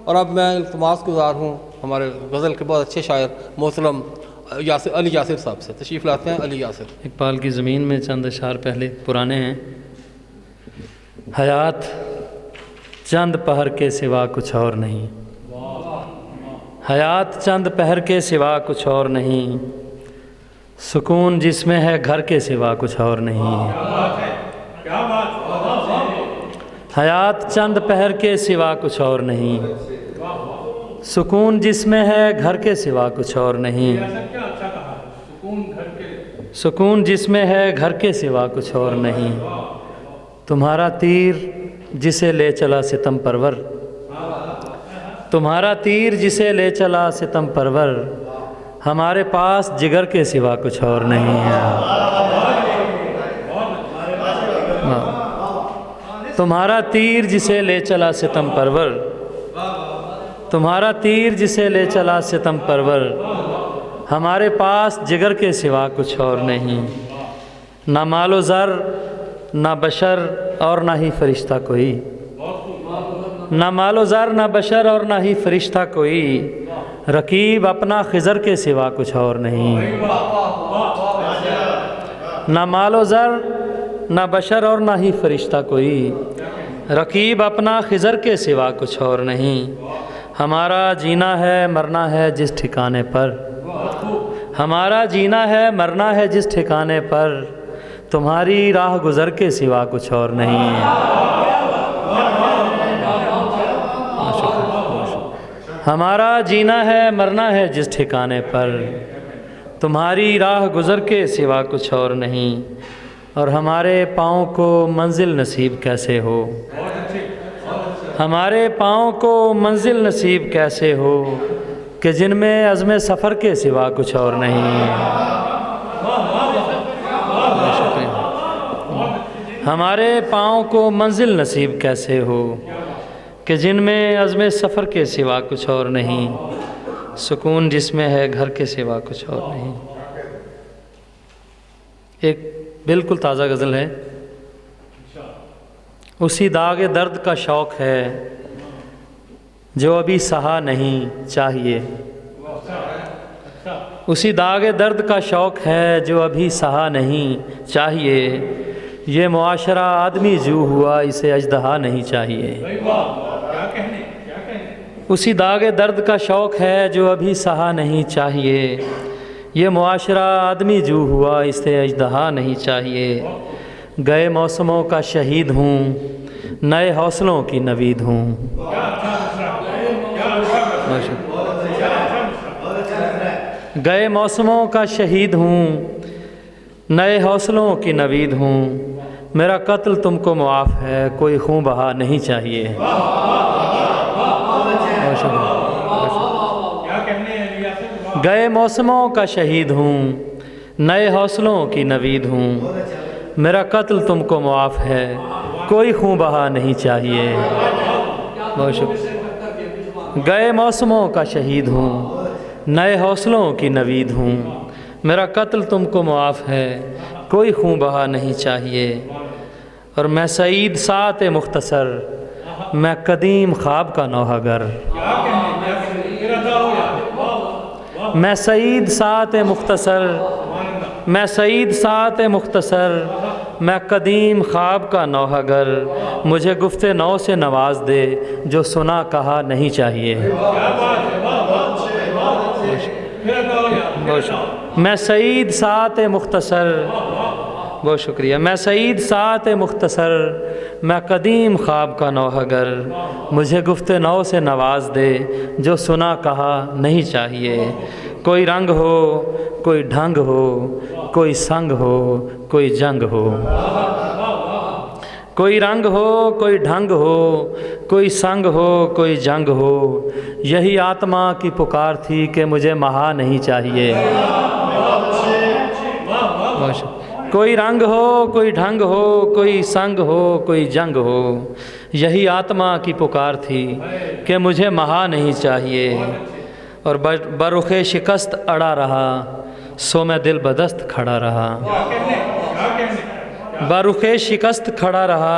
اور اب میں التماس گزار ہوں ہمارے غزل کے بہت اچھے شاعر محترم علی یاسر صاحب سے، تشریف لاتے ہیں علی یاسر۔ اقبال کی زمین میں چند اشعار پہلے پرانے ہیں۔ حیات چند پہر کے سوا کچھ اور نہیں، حیات چند پہر کے سوا کچھ اور نہیں، سکون جس میں ہے گھر کے سوا کچھ اور نہیں۔ حیات چند پہر کے سوا کچھ اور نہیں، سکون جس میں ہے گھر کے سوا کچھ اور نہیں، سکون جس میں ہے گھر کے سوا کچھ اور نہیں۔ تمہارا تیر جسے لے چلا ستم پرور، تمہارا تیر جسے لے چلا ستم پرور، ہمارے پاس جگر کے سوا کچھ اور نہیں ہے۔ تمہارا تیر جسے لے چلا ستم پرور، تمہارا تیر جسے لے چلا ستم پرور، ہمارے پاس جگر کے سوا کچھ اور نہیں۔ نہ مال و زر نہ بشر اور نہ ہی فرشتہ کوئی، نہ مال و زر نہ بشر اور نہ ہی فرشتہ کوئی، رقیب اپنا خضر کے سوا کچھ اور نہیں۔ نہ مال و زر نہ بشر اور نہ ہی فرشتہ کوئی، رقیب اپنا خضر کے سوا کچھ اور نہیں۔ ہمارا جینا ہے مرنا ہے جس ٹھکانے پر، ہمارا جینا ہے مرنا ہے جس ٹھکانے پر، تمہاری راہ گزر کے سوا کچھ اور نہیں ہے۔ ہمارا جینا ہے مرنا ہے جس ٹھکانے پر، تمہاری راہ گزر کے سوا کچھ اور نہیں۔ اور ہمارے پاؤں کو منزل نصیب کیسے ہو، ہمارے پاؤں کو منزل نصیب کیسے ہو، کہ جن میں عزم سفر کے سوا کچھ اور نہیں ہے۔ ہمارے پاؤں کو منزل نصیب کیسے ہو، کہ جن میں عزم سفر کے سوا کچھ اور نہیں، سکون جس میں ہے گھر کے سوا کچھ اور نہیں۔ ایک بالکل تازہ غزل ہے۔ اسی داغ درد کا شوق ہے جو ابھی سہا نہیں چاہیے، اسی داغ درد کا شوق ہے جو ابھی سہا نہیں چاہیے، یہ معاشرہ آدمی جو ہوا اسے اژدہا نہیں چاہیے۔ اسی داغ درد کا شوق ہے جو ابھی سہا نہیں چاہیے، یہ معاشرہ آدمی جو ہوا اسے اژدہا نہیں چاہیے۔ گئے موسموں کا شہید ہوں نئے حوصلوں کی نوید ہوں، گئے موسموں کا شہید ہوں نئے حوصلوں کی نوید ہوں، میرا قتل تم کو معاف ہے کوئی خون بہا نہیں چاہیے۔ گئے موسموں کا شہید ہوں نئے حوصلوں کی نوید ہوں، میرا قتل تم کو معاف ہے کوئی خون بہا نہیں چاہیے۔ بہت شکریہ۔ گئے موسموں کا شہید ہوں نئے حوصلوں کی نوید ہوں، میرا قتل تم کو معاف ہے کوئی خون بہا نہیں چاہیے۔ اور میں سعید ساعت مختصر، میں قدیم خواب کا نوحہ گر، میں سعید ساعت مختصر، میں سعید ساعت مختصر، میں قدیم خواب کا نوحہ گر، مجھے گفت نو سے نواز دے جو سنا کہا نہیں چاہیے۔ میں سعید ساعت مختصر، بہت شکریہ، میں سعید ساعت مختصر، میں قدیم خواب کا نوحہ گر، مجھے گفت نو سے نواز دے جو سنا کہا نہیں چاہیے۔ کوئی رنگ ہو کوئی ڈھنگ ہو، کوئی سنگ ہو کوئی جنگ ہو، کوئی رنگ ہو کوئی ڈھنگ ہو، کوئی سنگ ہو کوئی جنگ ہو، یہی آتما کی پکار تھی کہ مجھے مہا نہیں چاہیے۔ کوئی رنگ ہو کوئی ڈھنگ ہو، کوئی سنگ ہو کوئی جنگ ہو، یہی آتما کی پکار تھی کہ مجھے مہا نہیں چاہیے۔ اور برخ شکست اڑا رہا سو میں دل بدست کھڑا رہا، برخ شکست کھڑا رہا